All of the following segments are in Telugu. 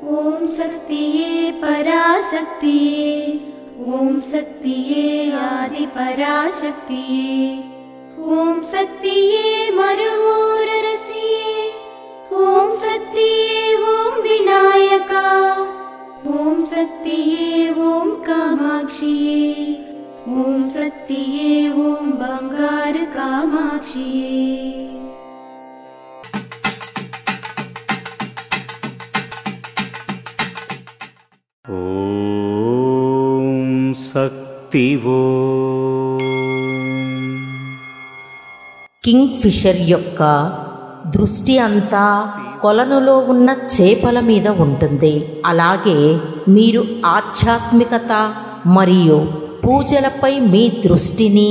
ओम शक्तिये पराशक्तिये, ओम शक्तिये आदि पराशक्तिये, ओम शक्तिये मरुवोररसिये, ओम शक्तिये ओम विनायका, ओम शक्तिये ओम कामाक्षिये, ओम शक्तिये ओम बंगार कामाक्षिये। ओम शक्तिवो। కింగ్ ఫిషర్ యొక్క దృష్టి అంతా కొలనులో ఉన్న చేపల మీద ఉంటుంది. అలాగే మీరు ఆధ్యాత్మికత మరియు పూజలపై మీ దృష్టిని,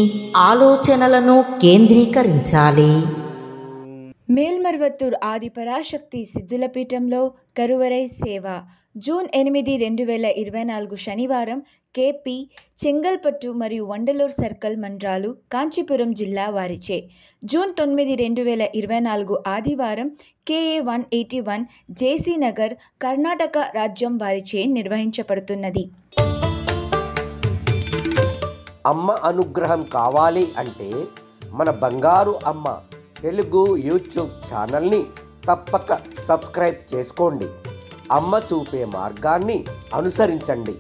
ఆలోచనలను కేంద్రీకరించాలి. మేల్మర్వత్తూర్ ఆది పరాశక్తి సిద్ధుల పీఠంలో కరువరై సేవ జూన్ 8, 2024 శనివారం కేపీ చెంగల్పట్టు మరియు వండలూర్ సర్కిల్ మండలాలు కాంచీపురం జిల్లా వారిచే. జూన్ 9, 2024 ఆదివారం KA 181 జేసీ నగర్ కర్ణాటక రాజ్యం వారిచే నిర్వహించబడుతున్నది. అమ్మ అనుగ్రహం కావాలి అంటే మన బంగారు అమ్మ తెలుగు యూట్యూబ్ ఛానల్ని తప్పక సబ్స్క్రైబ్ చేసుకోండి. అమ్మ చూపే మార్గాన్ని అనుసరించండి.